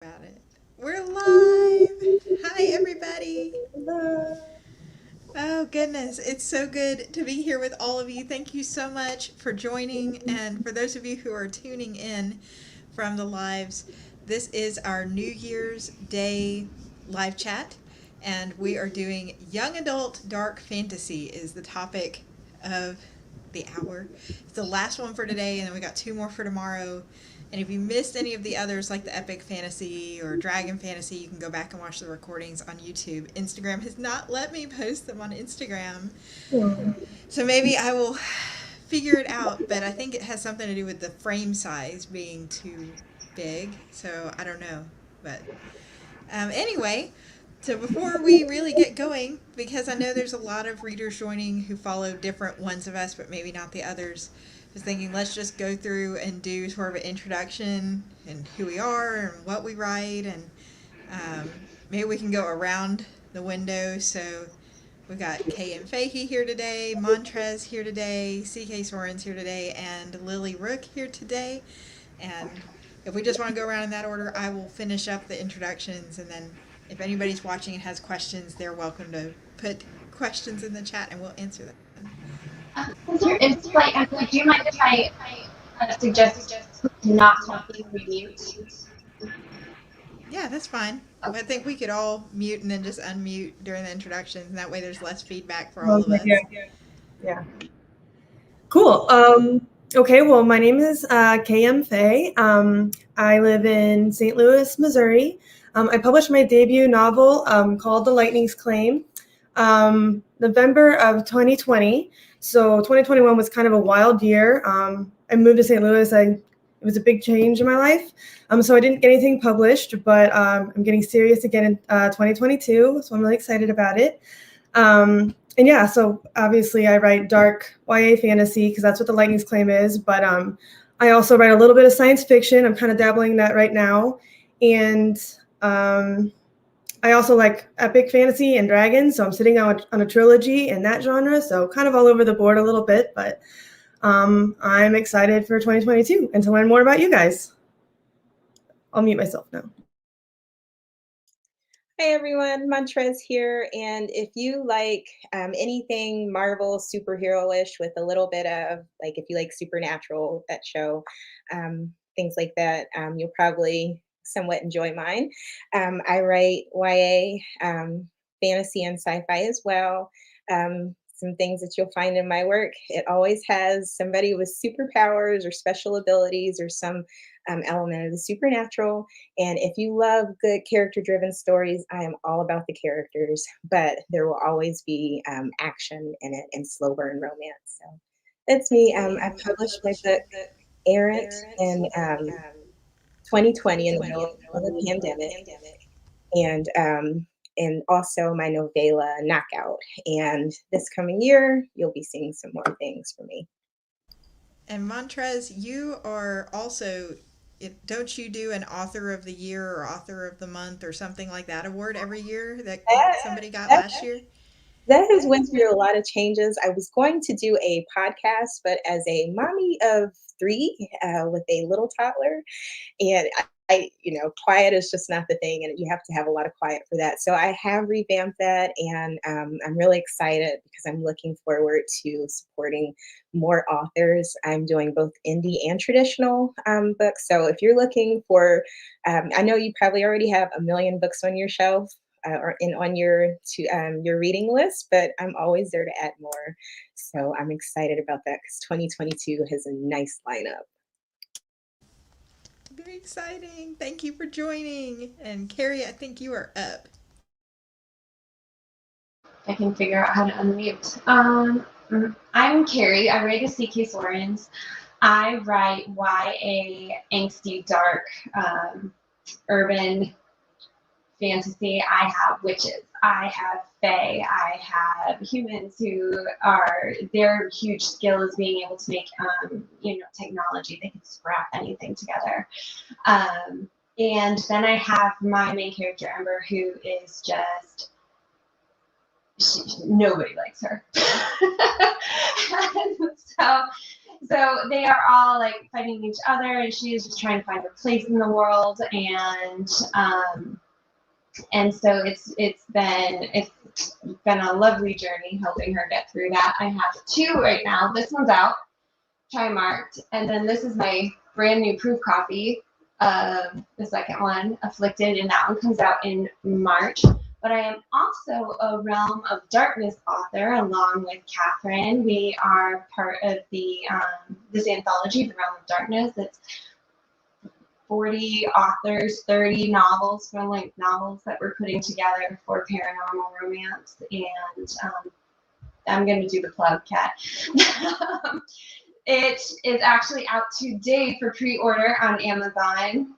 About it. We're live. Hi, everybody. Oh, goodness. It's so good to be here with all of you. Thank you so much for joining. And for those of you who are tuning in from the lives, this is our New Year's Day live chat. And we are doing young adult dark fantasy is the topic of the hour. It's the last one for today, and then we got two more for tomorrow. And if you missed any of the others, like the Epic Fantasy or Dragon Fantasy, you can go back and watch the recordings on YouTube. Instagram has not let me post them on Instagram. So maybe I will figure it out, but I think it has something to do with the frame size being too big. So I don't know. But anyway, so before we really get going, because I know there's a lot of readers joining who follow different ones of us, but maybe not the others, I was thinking let's just go through and do sort of an introduction and who we are and what we write, and maybe we can go around the window. So we got Kay and Fahy here today, Montrez here today, CK Sorens here today, and Lily Rooke here today. And if we just want to go around in that order, I will finish up the introductions, and then if anybody's watching and has questions, they're welcome to put questions in the chat and we'll answer them. Do you mind if I suggest not talking or mute? Yeah, that's fine. I think we could all mute and then just unmute during the introductions, and that way there's less feedback for all of Okay, us. yeah. Cool. Okay, well, my name is KM Faye. I live in St. Louis, Missouri. I published my debut novel called The Lightning's Claim November of 2020. So 2021 was kind of a wild year. I moved to St. Louis. It was a big change in my life. So I didn't get anything published, but I'm getting serious again in 2022. So I'm really excited about it. And yeah, so obviously I write dark YA fantasy because that's what The Lightning's Claim is. But I also write a little bit of science fiction. I'm kind of dabbling in that right now. And I also like epic fantasy and dragons. So I'm sitting on a trilogy in that genre. So kind of all over the board a little bit. But I'm excited for 2022 and to learn more about you guys. I'll mute myself now. Hi everyone, Montrez here, and if you like anything Marvel superhero-ish with a little bit of, like, if you like Supernatural, that show, things like that, you'll probably somewhat enjoy mine. I write YA, fantasy and sci-fi as well. Some things that you'll find in my work, it always has somebody with superpowers or special abilities or some element of the supernatural. And if you love good character driven stories, I am all about the characters, but there will always be action in it and slow burn romance. So that's me. I published my book, Errant, in 2020 in the middle of the pandemic. And also my novella, Knockout. And this coming year, you'll be seeing some more things from me. And Montrez, you are also, don't you do an author of the year or author of the month or something like that award every year that somebody got last year? That has went through a lot of changes. I was going to do a podcast, but as a mommy of three with a little toddler, and quiet is just not the thing, and you have to have a lot of quiet for that. So I have revamped that, and I'm really excited because I'm looking forward to supporting more authors. I'm doing both indie and traditional books. So if you're looking for, I know you probably already have a million books on your shelf. On your reading list, but I'm always there to add more. So I'm excited about that because 2022 has a nice lineup. Very exciting. Thank you for joining. And Carrie, I think you are up. I can figure out how to unmute. I'm Carrie. I write a CK Sorens. I write YA, angsty, dark, urban fantasy. I have witches. I have fae. I have humans who are, their huge skill is being able to make, technology. They can scrap anything together. And then I have my main character, Ember, who is just, nobody likes her. And so So they are all like fighting each other, and she is just trying to find her place in the world, and so it's been a lovely journey helping her get through that. I have 2 right now. This one's out, try marked, and then this is my brand new proof copy of the second one, Afflicted, and that one comes out in March. But I am also a Realm of Darkness author along with Katherine. We are part of the this anthology, The Realm of Darkness. It's 40 authors, 30 novels, full-length novels that we're putting together for paranormal romance. And I'm going to do the plug, Kat. It is actually out today for pre-order on Amazon.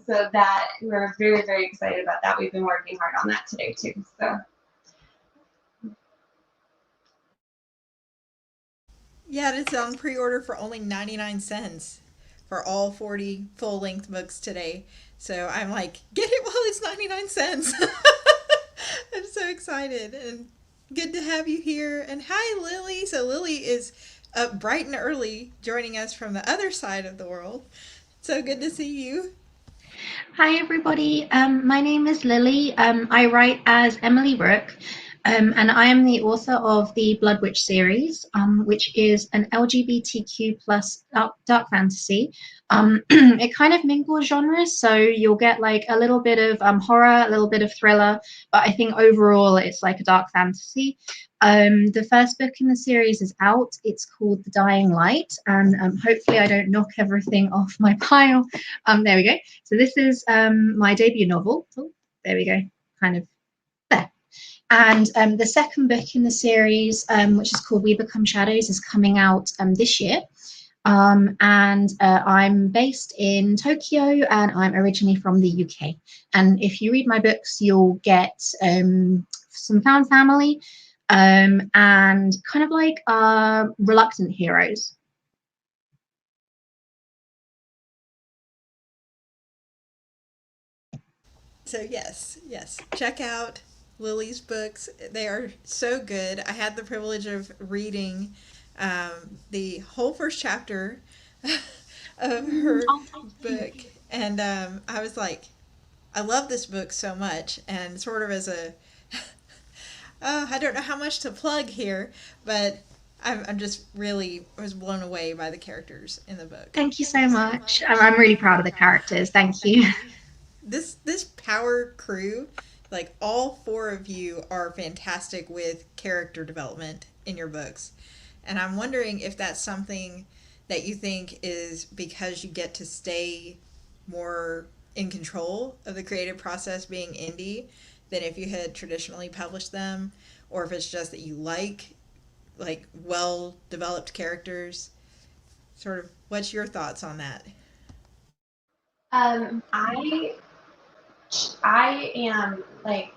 So that we're very, very excited about that. We've been working hard on that today too. So. Yeah, it's on pre-order for only 99 cents for all 40 full-length books today. So I'm like, get it while it's 99 cents. I'm so excited and good to have you here. And hi, Lily. So Lily is up bright and early joining us from the other side of the world. So good to see you. Hi, everybody. My name is Lily. I write as Emily Rooke, and I am the author of the Blood Witch series, which is an LGBTQ plus dark fantasy. It kind of mingles genres, so you'll get like a little bit of horror, a little bit of thriller, but I think overall it's like a dark fantasy. The first book in the series is out. It's called The Dying Light, and hopefully I don't knock everything off my pile. There we go. So this is my debut novel. Oh, there we go, kind of there. And the second book in the series, which is called We Become Shadows, is coming out this year. And I'm based in Tokyo, and I'm originally from the UK. And if you read my books, you'll get some found family and kind of like reluctant heroes. So yes, check out Lily's books. They are so good. I had the privilege of reading the whole first chapter of her book, and I was like, I love this book so much. And sort of as a I don't know how much to plug here, but I'm just really was blown away by the characters in the book. Thank you so much. I'm really proud of the characters. Thank you. This power crew, like all 4 of you are fantastic with character development in your books. And I'm wondering if that's something that you think is because you get to stay more in control of the creative process being indie than if you had traditionally published them, or if it's just that you like well developed characters. Sort of, what's your thoughts on that? I am like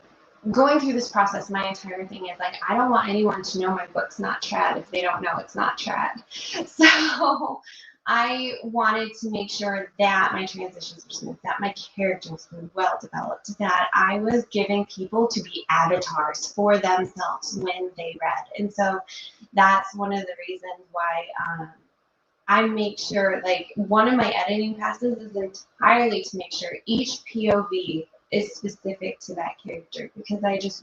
going through this process. My entire thing is like, I don't want anyone to know my book's not trad if they don't know it's not trad. So I wanted to make sure that my transitions were smooth, that my characters were well developed, that I was giving people to be avatars for themselves when they read. And so that's one of the reasons why I make sure, like, one of my editing passes is entirely to make sure each POV is specific to that character, because it's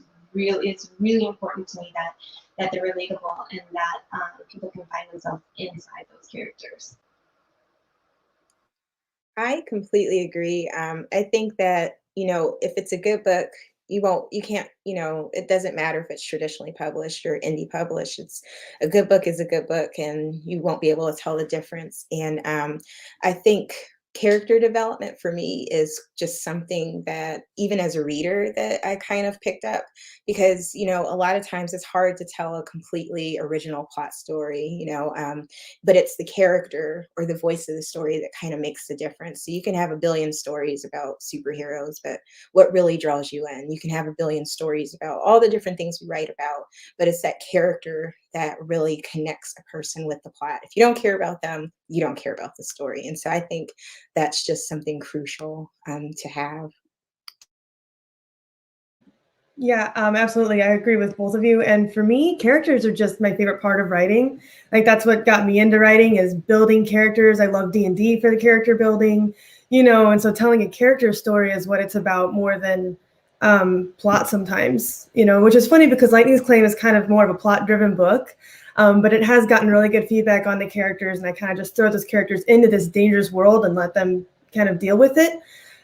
really important to me that they're relatable and that people can find themselves inside those characters. I completely agree. I think that, if it's a good book, you can't, it doesn't matter if it's traditionally published or indie published. It's a good book is a good book, and you won't be able to tell the difference. And I think character development for me is just something that even as a reader that I kind of picked up, because a lot of times it's hard to tell a completely original plot story, but it's the character or the voice of the story that kind of makes the difference. So you can have a billion stories about superheroes, but what really draws you in? You can have a billion stories about all the different things we write about, but it's that character that really connects a person with the plot. If you don't care about them, you don't care about the story. And so I think that's just something crucial to have. Yeah, absolutely. I agree with both of you. And for me, characters are just my favorite part of writing. Like that's what got me into writing is building characters. I love D&D for the character building, and so telling a character story is what it's about more than plot sometimes, which is funny because Lightning's Claim is kind of more of a plot-driven book, but it has gotten really good feedback on the characters, and I kind of just throw those characters into this dangerous world and let them kind of deal with it.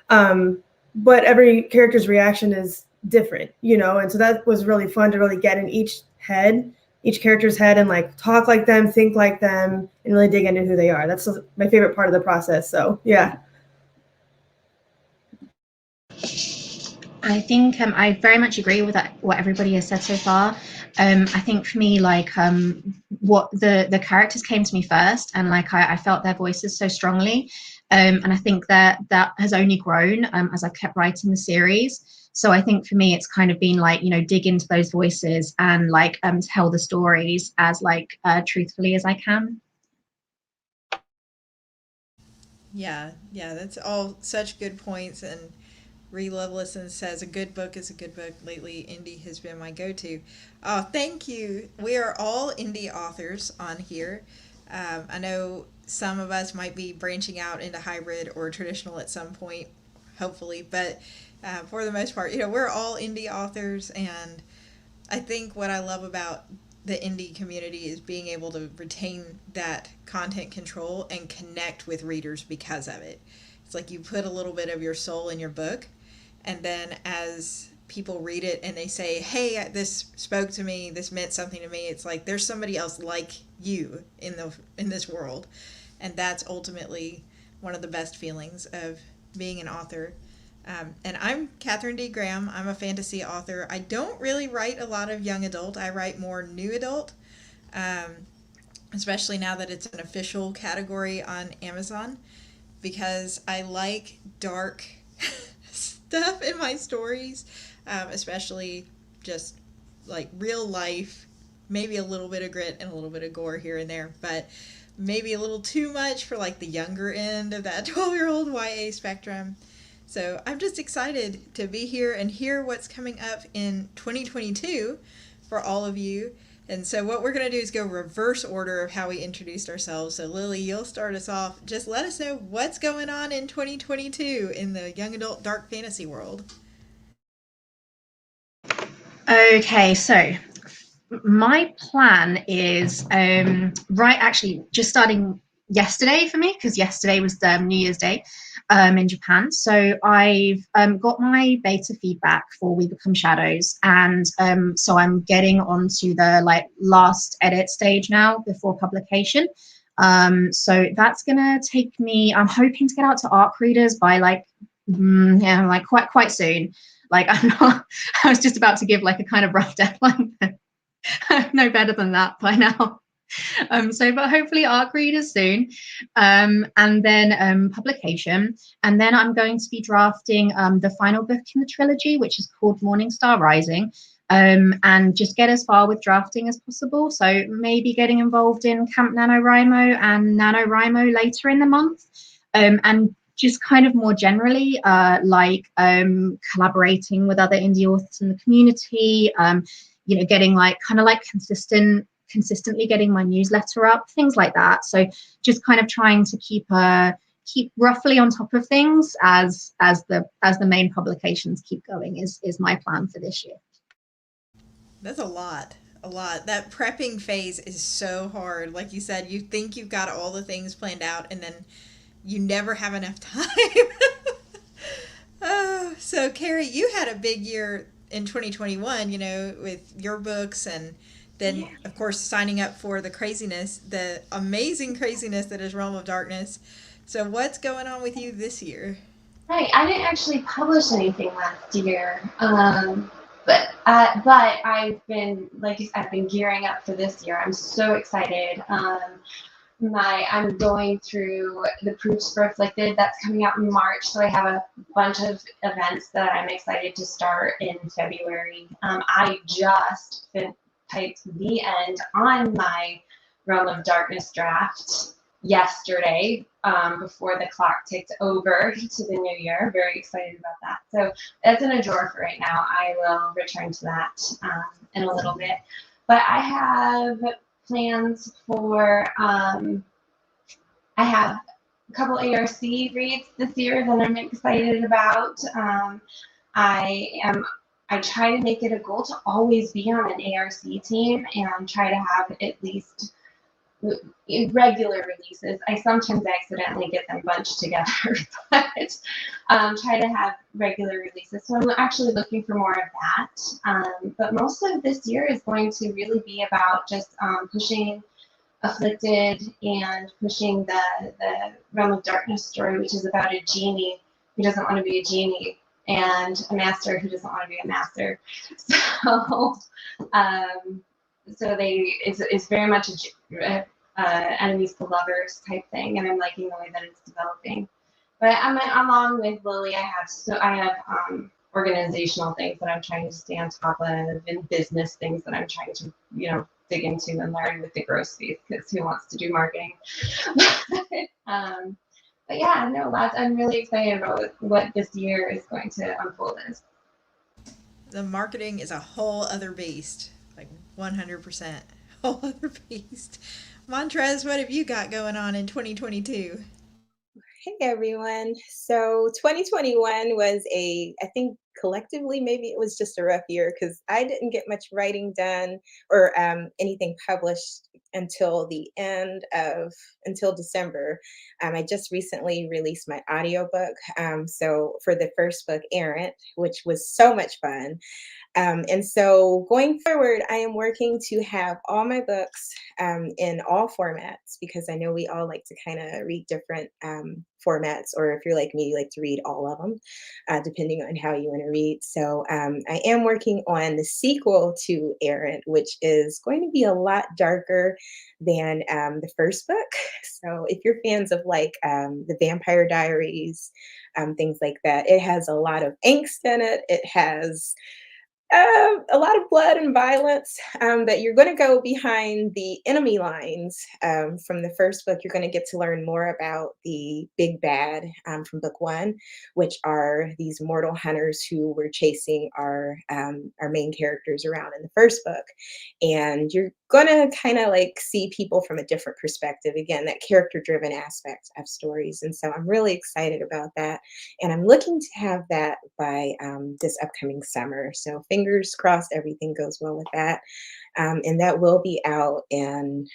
But every character's reaction is different, and so that was really fun to really get in each character's head and like talk like them, think like them, and really dig into who they are. That's my favorite part of the process. So yeah. I think I very much agree with that, what everybody has said so far. I think for me, like what the characters came to me first, and like I felt their voices so strongly, and I think that has only grown as I've kept writing the series. So I think for me, it's kind of been like dig into those voices and like tell the stories as like truthfully as I can. Yeah, yeah, that's all such good points. And Ree Lovelason says, a good book is a good book. Lately, indie has been my go to. Oh, thank you. We are all indie authors on here. I know some of us might be branching out into hybrid or traditional at some point, hopefully, but for the most part, we're all indie authors. And I think what I love about the indie community is being able to retain that content control and connect with readers because of it. It's like you put a little bit of your soul in your book, and then as people read it and they say, hey, this spoke to me, this meant something to me, it's like there's somebody else like you in this world. And that's ultimately one of the best feelings of being an author. And I'm Katherine D. Graham. I'm a fantasy author. I don't really write a lot of young adult. I write more new adult, especially now that it's an official category on Amazon, because I like dark stuff in my stories, especially just like real life, maybe a little bit of grit and a little bit of gore here and there, but maybe a little too much for like the younger end of that 12-year-old YA spectrum. So I'm just excited to be here and hear what's coming up in 2022 for all of you. And so what we're going to do is go reverse order of how we introduced ourselves. So Lily, you'll start us off. Just let us know what's going on in 2022 in the young adult dark fantasy world. Okay, so my plan is actually just starting yesterday for me, because yesterday was the New Year's Day in Japan. So I've got my beta feedback for We Become Shadows, and so I'm getting onto the like last edit stage now before publication. So that's gonna take me, I'm hoping to get out to ARC readers by like like quite soon. Like I was just about to give like a kind of rough deadline. No better than that by now. But hopefully ARC readers soon, and then publication, and then I'm going to be drafting the final book in the trilogy, which is called Morningstar Rising, and just get as far with drafting as possible. So maybe getting involved in Camp NaNoWriMo and NaNoWriMo later in the month, and just kind of more generally collaborating with other indie authors in the community, getting like kind of like consistently getting my newsletter up, things like that. So just kind of trying to keep roughly on top of things as the main publications keep going is my plan for this year. That's a lot. That prepping phase is so hard. Like you said, you think you've got all the things planned out, and then you never have enough time. Oh, so Carrie, you had a big year in 2021, with your books, and then of course signing up for the amazing craziness that is Realm of Darkness. So what's going on with you this year? Right, I didn't actually publish anything last year, but I've been I've been gearing up for this year. I'm so excited. I'm going through the Proofs for Afflicted. That's coming out in March, so I have a bunch of events that I'm excited to start in February. I just typed the end on my Realm of Darkness draft yesterday, before the clock ticked over to the new year. Very excited about that. So that's in a drawer for right now. I will return to that in a little bit. But I have plans for, I have a couple ARC reads this year that I'm excited about. I try to make it a goal to always be on an ARC team and try to have at least regular releases. I sometimes accidentally get them bunched together, but try to have regular releases. So I'm actually looking for more of that. But most of this year is going to really be about just pushing Afflicted and pushing the Realm of Darkness story, which is about a genie who doesn't want to be a genie and a master who doesn't want to be a master. So, it's very much a enemies to lovers type thing, and I'm liking the way that it's developing. But along with Lily, I have organizational things that I'm trying to stay on top of, and business things that I'm trying to dig into and learn with the gross fees, because who wants to do marketing? But yeah, no, I'm really excited about what this year is going to unfold as. The marketing is a whole other beast, like 100%. Whole other beast. Montrez, what have you got going on in 2022? Hey everyone. So 2021 was I think collectively, maybe it was just a rough year because I didn't get much writing done or anything published until until December. I just recently released my audiobook. So for the first book, Errant, which was so much fun. And so going forward, I am working to have all my books in all formats, because I know we all like to kind of read different formats, or if you're like me, you like to read all of them, depending on how you want to read. So I am working on the sequel to Errant, which is going to be a lot darker than the first book. So if you're fans of like the Vampire Diaries, things like that, it has a lot of angst in it. It has a lot of blood and violence, but you're going to go behind the enemy lines from the first book. You're going to get to learn more about the big bad from book one, which are these mortal hunters who were chasing our main characters around in the first book. And you're going to kind of like see people from a different perspective. Again, that character driven aspect of stories. And so I'm really excited about that. And I'm looking to have that by this upcoming summer. So fingers crossed everything goes well with that. And that will be out in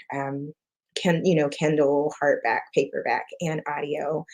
Kindle, hardback, paperback, and audio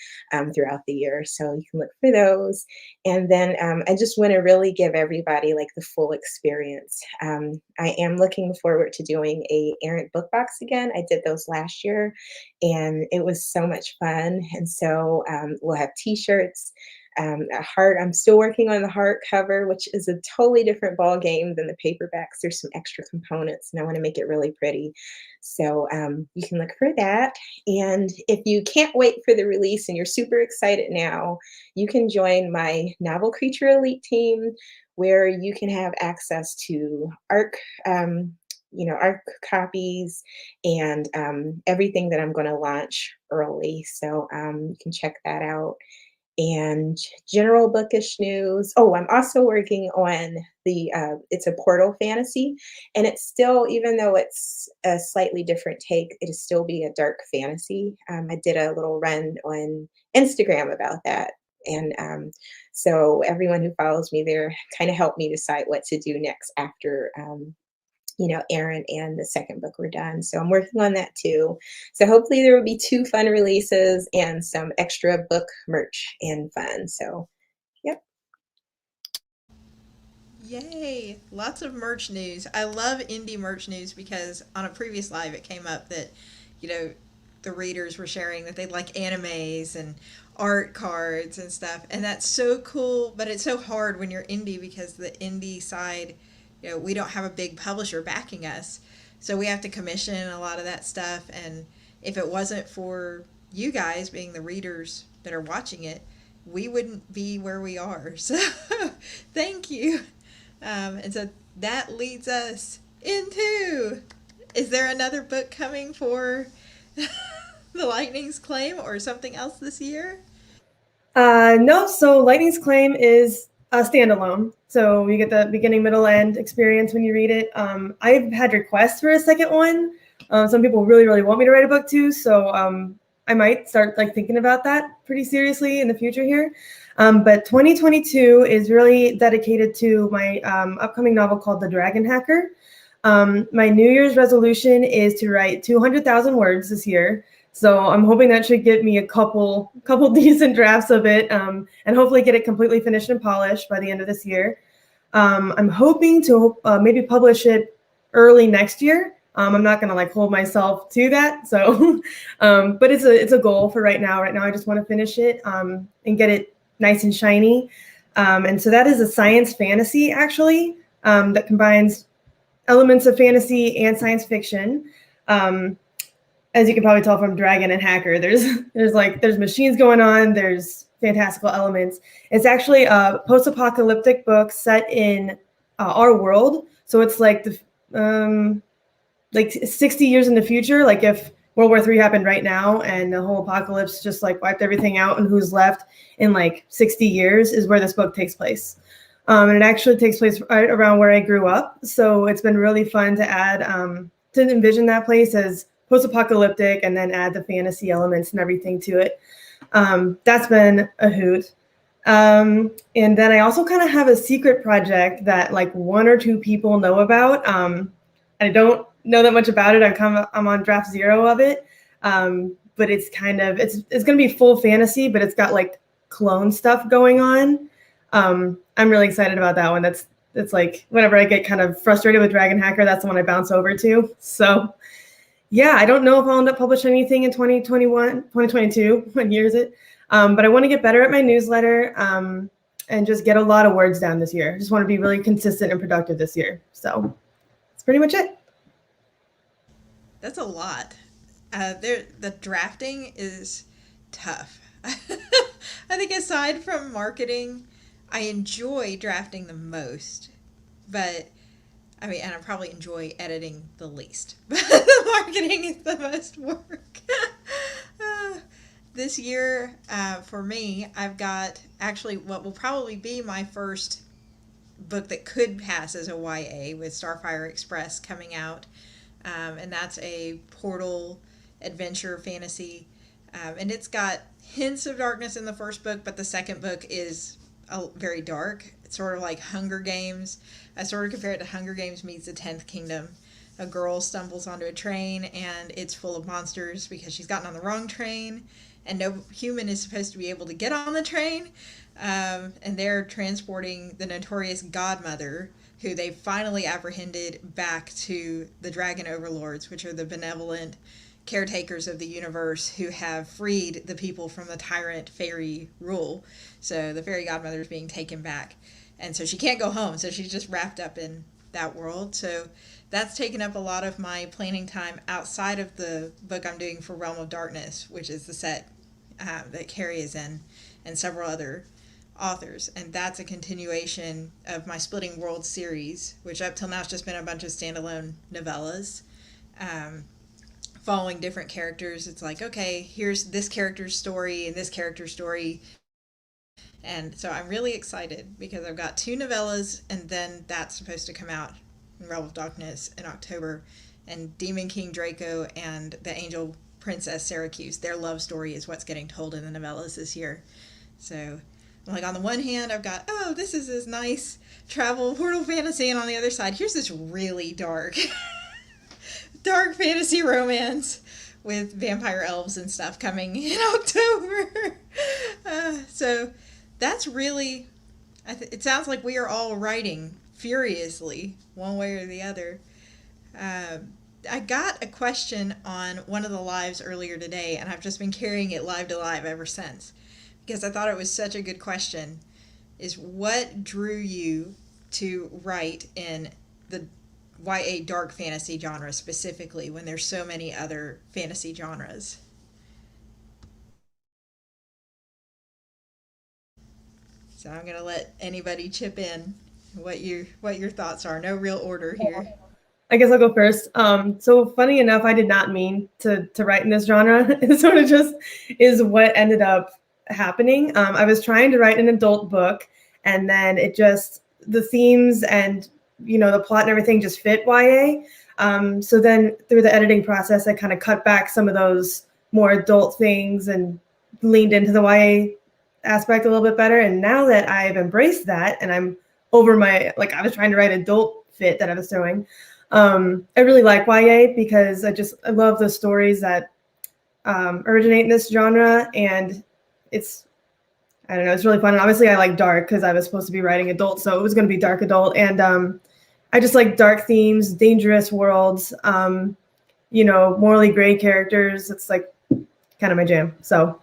throughout the year. So you can look for those. And then I just want to really give everybody like the full experience. I am looking forward to doing a Errant book box again. I did those last year, and it was so much fun. And so we'll have t-shirts. A heart. I'm still working on the heart cover, which is a totally different ball game than the paperbacks. There's some extra components, and I want to make it really pretty. So you can look for that. And if you can't wait for the release and you're super excited now, you can join my Novel Creature Elite team, where you can have access to ARC. ARC copies and everything that I'm going to launch early. So you can check that out. And general bookish news. Oh, I'm also working on it's a portal fantasy, and it's still, even though it's a slightly different take, it is still be a dark fantasy. I did a little run on Instagram about that. And so everyone who follows me there kind of helped me decide what to do next after Errant and the second book were done. So I'm working on that too. So hopefully there will be 2 fun releases and some extra book merch and fun. So, yep. Yay! Lots of merch news. I love indie merch news because on a previous live it came up that, the readers were sharing that they like animes and art cards and stuff. And that's so cool, but it's so hard when you're indie because the indie side, we don't have a big publisher backing us. So we have to commission a lot of that stuff. And if it wasn't for you guys being the readers that are watching it, we wouldn't be where we are. So thank you. And so that leads us into, is there another book coming for the Lightning's Claim or something else this year? No, so Lightning's Claim is a standalone. So you get the beginning, middle, end experience when you read it. I've had requests for a second one. Some people really, really want me to write a book too. So I might start like thinking about that pretty seriously in the future here. But 2022 is really dedicated to my upcoming novel called The Dragon Hacker. My New Year's resolution is to write 200,000 words this year. So I'm hoping that should get me a couple decent drafts of it, and hopefully get it completely finished and polished by the end of this year. I'm hoping to maybe publish it early next year. I'm not gonna like hold myself to that. So, but it's a goal for right now. Right now, I just want to finish it and get it nice and shiny. And so that is a science fantasy actually that combines elements of fantasy and science fiction. Um, as you can probably tell from Dragon and Hacker, there's machines going on. There's fantastical elements. It's actually a post-apocalyptic book set in our world. So it's like like 60 years in the future. Like if World War III happened right now and the whole apocalypse just like wiped everything out, and who's left in like 60 years is where this book takes place. And it actually takes place right around where I grew up. So it's been really fun to add, to envision that place as post-apocalyptic and then add the fantasy elements and everything to it. That's been a hoot. And then I also kind of have a secret project that like one or two people know about. I don't know that much about it. I'm on draft 0 of it. But it's going to be full fantasy, but it's got like clone stuff going on. I'm really excited about that one. It's like whenever I get kind of frustrated with Dragon Hacker, that's the one I bounce over to. So yeah, I don't know if I'll end up publishing anything in 2021, 2022. What year is it? But I want to get better at my newsletter and just get a lot of words down this year. I just want to be really consistent and productive this year. So that's pretty much it. That's a lot. The drafting is tough. I think aside from marketing, I enjoy drafting the most, but I mean, and I probably enjoy editing the least. But the marketing is the most work. This year, for me, I've got actually what will probably be my first book that could pass as a YA with Starfire Express coming out. And that's a portal adventure fantasy. And it's got hints of darkness in the first book, but the second book is very dark. It's sort of like Hunger Games. I sort of compare it to Hunger Games meets the 10th Kingdom. A girl stumbles onto a train and it's full of monsters because she's gotten on the wrong train, and no human is supposed to be able to get on the train. And they're transporting the notorious Godmother, who they finally apprehended, back to the Dragon Overlords, which are the benevolent caretakers of the universe who have freed the people from the tyrant fairy rule. So the fairy godmother is being taken back. And so she can't go home. So she's just wrapped up in that world. So that's taken up a lot of my planning time outside of the book I'm doing for Realm of Darkness, which is the set that Carrie is in, and several other authors. And that's a continuation of my Splitting Worlds series, which up till now has just been a bunch of standalone novellas. Following different characters. It's like, okay, here's this character's story and this character's story. And so I'm really excited because I've got 2 novellas, and then that's supposed to come out in Realm of Darkness in October. And Demon King Draco and the Angel Princess Syracuse, their love story is what's getting told in the novellas this year. So like on the one hand, I've got, oh, this is this nice travel portal fantasy, and on the other side, here's this really dark dark fantasy romance with vampire elves and stuff coming in October. So that's really, it sounds like we are all writing furiously, one way or the other. I got a question on one of the lives earlier today, and I've just been carrying it live to live ever since, because I thought it was such a good question, is what drew you to write in the YA dark fantasy genre specifically when there's so many other fantasy genres? So I'm gonna let anybody chip in what your thoughts are. No real order here. I guess I'll go first. So funny enough, I did not mean to write in this genre. It sort of just is what ended up happening. I was trying to write an adult book, and then the themes and the plot and everything just fit YA. So then through the editing process, I kind of cut back some of those more adult things and leaned into the YA aspect a little bit better. And now that I've embraced that, and I'm over I was trying to write adult fit that I was throwing. I really like YA because I love the stories that originate in this genre, and I don't know, it's really fun. And obviously, I like dark because I was supposed to be writing adult, so it was going to be dark adult. And I just like dark themes, dangerous worlds, morally gray characters. It's like kind of my jam. So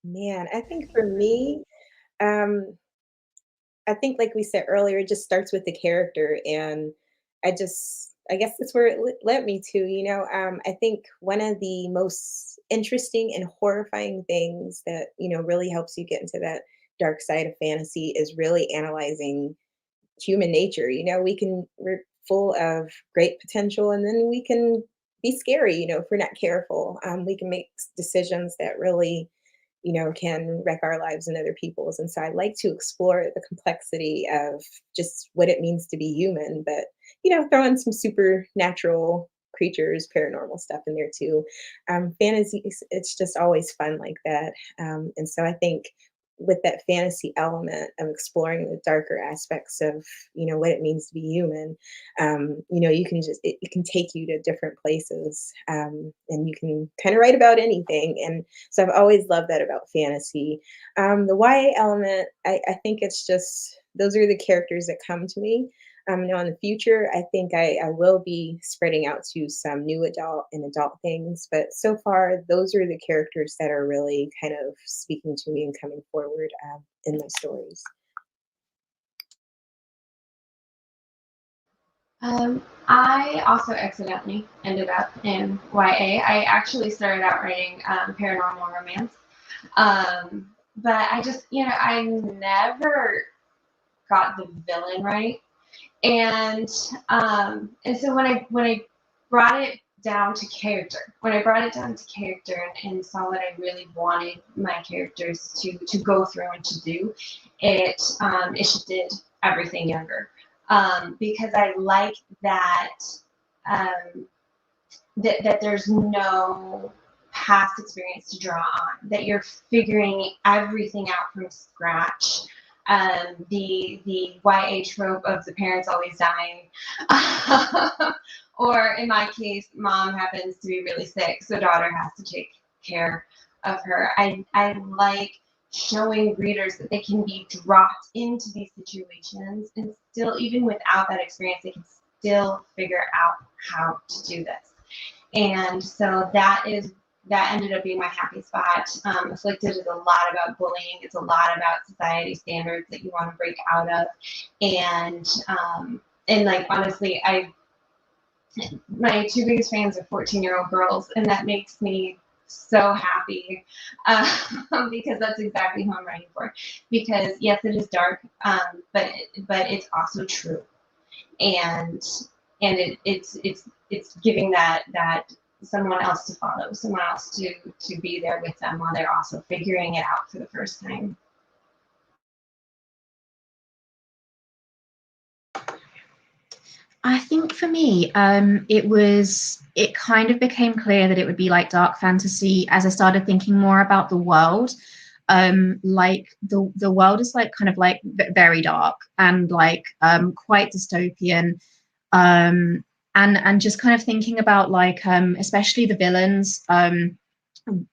Man, I think for me, um, I think like we said earlier, it just starts with the character, and I guess that's where it led me to. I think one of the most interesting and horrifying things that really helps you get into that dark side of fantasy is really analyzing human nature. We're full of great potential, and then we can be scary. If we're not careful, we can make decisions that really can wreck our lives and other people's. And so I like to explore the complexity of just what it means to be human, but throw in some supernatural creatures, paranormal stuff in there too. Fantasy, it's just always fun like that. And so I think with that fantasy element of exploring the darker aspects of what it means to be human, you can it can take you to different places, and you can kind of write about anything. And so I've always loved that about fantasy. The YA element, I think it's just those are the characters that come to me. In the future, I think I will be spreading out to some new adult things, but so far, those are the characters that are really kind of speaking to me and coming forward in my stories. I also accidentally ended up in YA. I actually started out writing paranormal romance, but I just, I never got the villain right. And so when I brought it down to character, and saw what I really wanted my characters to go through and to do, it shifted everything younger, because I like that that there's no past experience to draw on, that you're figuring everything out from scratch. The YA trope of the parents always dying, or in my case, mom happens to be really sick, so daughter has to take care of her. I like showing readers that they can be dropped into these situations and still, even without that experience, they can still figure out how to do this. And so that ended up being my happy spot. Afflicted is a lot about bullying. It's a lot about society standards that you want to break out of. And like, honestly, my two biggest fans are 14-year-old girls, and that makes me so happy, because that's exactly who I'm writing for. Because yes, it is dark, but it's also true, and it's giving that someone else to follow, someone else to be there with them while they're also figuring it out for the first time. I think for me, it kind of became clear that it would be like dark fantasy as I started thinking more about the world. Like the world is like kind of like very dark and like quite dystopian. And just kind of thinking about like especially the villains,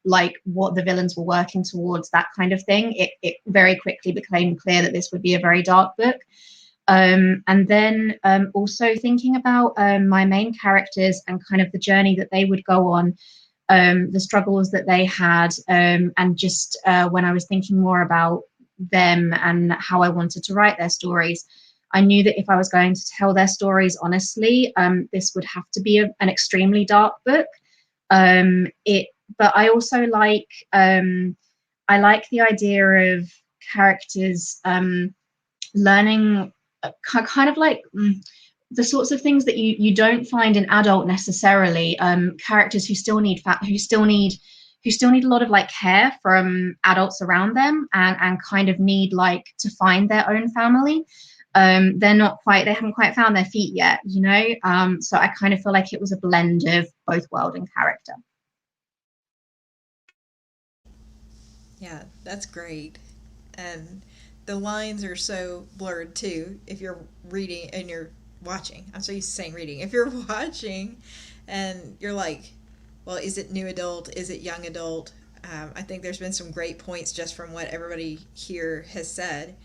like what the villains were working towards, that kind of thing. It very quickly became clear that this would be a very dark book. And then also thinking about my main characters and kind of the journey that they would go on, the struggles that they had, and just when I was thinking more about them and how I wanted to write their stories, I knew that if I was going to tell their stories honestly, this would have to be an extremely dark book. But I also like I like the idea of characters learning kind of like the sorts of things that you don't find in adult necessarily. Characters who still need a lot of like care from adults around them, and kind of need like to find their own family. They haven't quite found their feet yet, you know. So I kind of feel like it was a blend of both world and character. Yeah, that's great. And the lines are so blurred too. If you're reading and you're watching, I'm so used to saying reading. If you're watching and you're like, well, is it new adult? Is it young adult? I think there's been some great points just from what everybody here has said.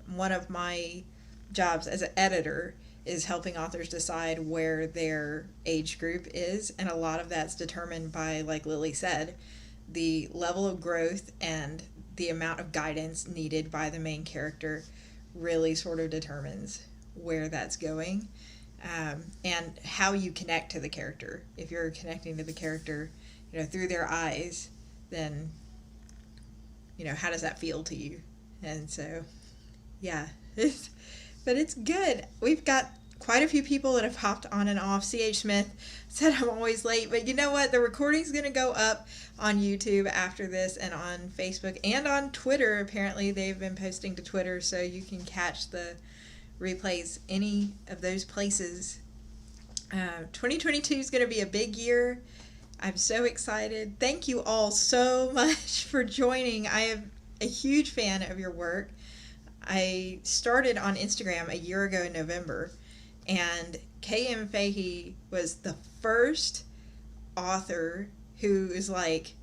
One of my jobs as an editor is helping authors decide where their age group is, and a lot of that's determined by, like Lily said, the level of growth and the amount of guidance needed by the main character really sort of determines where that's going, and how you connect to the character. If you're connecting to the character, you know, through their eyes, then, you know, how does that feel to you? And so, yeah, but it's good. We've got quite a few people that have hopped on and off. C.H. Smith said I'm always late, but you know what? The recording's going to go up on YouTube after this, and on Facebook and on Twitter. Apparently they've been posting to Twitter, so you can catch the replays any of those places. 2022 is going to be a big year. I'm so excited. Thank you all so much for joining. I am a huge fan of your work. I started on Instagram a year ago in November, and K.M. Fahy was the first author who is like,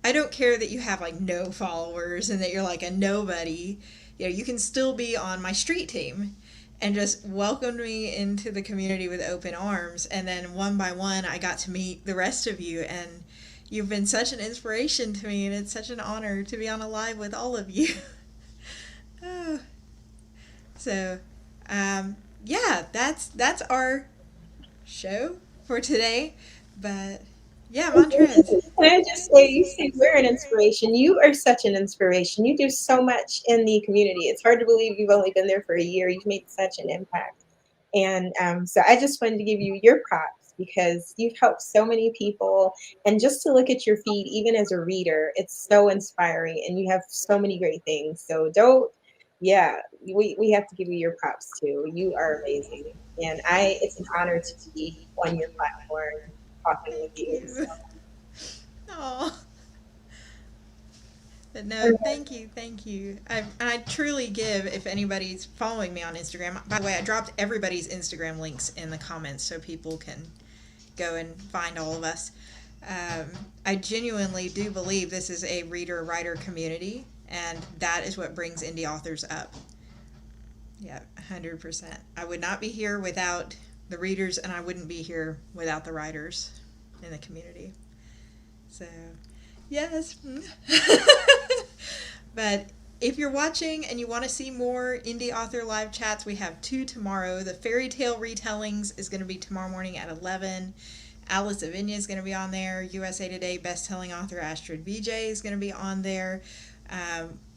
I don't care that you have like no followers and that you're like a nobody, you know, you can still be on my street team, and just welcomed me into the community with open arms. And then one by one I got to meet the rest of you, and you've been such an inspiration to me, and it's such an honor to be on a live with all of you. Oh. So yeah, that's our show for today. But yeah, Montrez. Can I just say, you say we're an inspiration. You are such an inspiration. You do so much in the community. It's hard to believe you've only been there for a year. You've made such an impact. And so I just wanted to give you your props, because you've helped so many people. And just to look at your feed, even as a reader, it's so inspiring, and you have so many great things. So we have to give you your props too. You are amazing. And it's an honor to be on your platform talking with you. So. Oh. But no, thank you. I truly give, if anybody's following me on Instagram. By the way, I dropped everybody's Instagram links in the comments so people can go and find all of us. I genuinely do believe this is a reader-writer community, and that is what brings indie authors up. Yeah, 100%. I would not be here without the readers, and I wouldn't be here without the writers in the community. So, yes. But if you're watching and you want to see more indie author live chats, we have 2 tomorrow. The fairy tale retellings is going to be tomorrow morning at 11. Alice Avinia is going to be on there. USA Today best-selling author Astrid Vijay is going to be on there,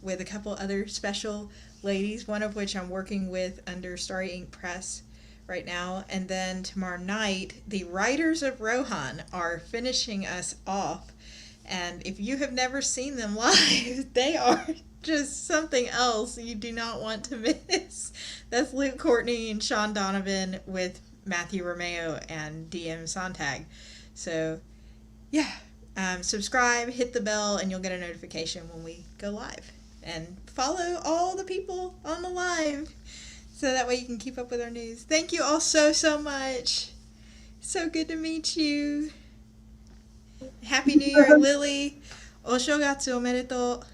with a couple other special ladies, one of which I'm working with under Starry Ink Press right now. And then tomorrow night, the writers of Rohan are finishing us off. And if you have never seen them live, they are just something else you do not want to miss. That's Luke Courtney and Sean Donovan with Matthew Romeo and DM Sontag. So, yeah. Subscribe, hit the bell, and you'll get a notification when we go live. And follow all the people on the live, so that way you can keep up with our news. Thank you all so much. So good to meet you. Happy New Year, Lily. Oshogatsu omedetou.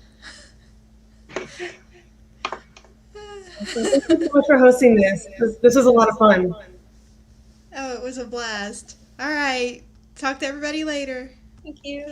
Thank you so much for hosting this. This was a lot of fun. Oh, it was a blast. All right. Talk to everybody later. Thank you.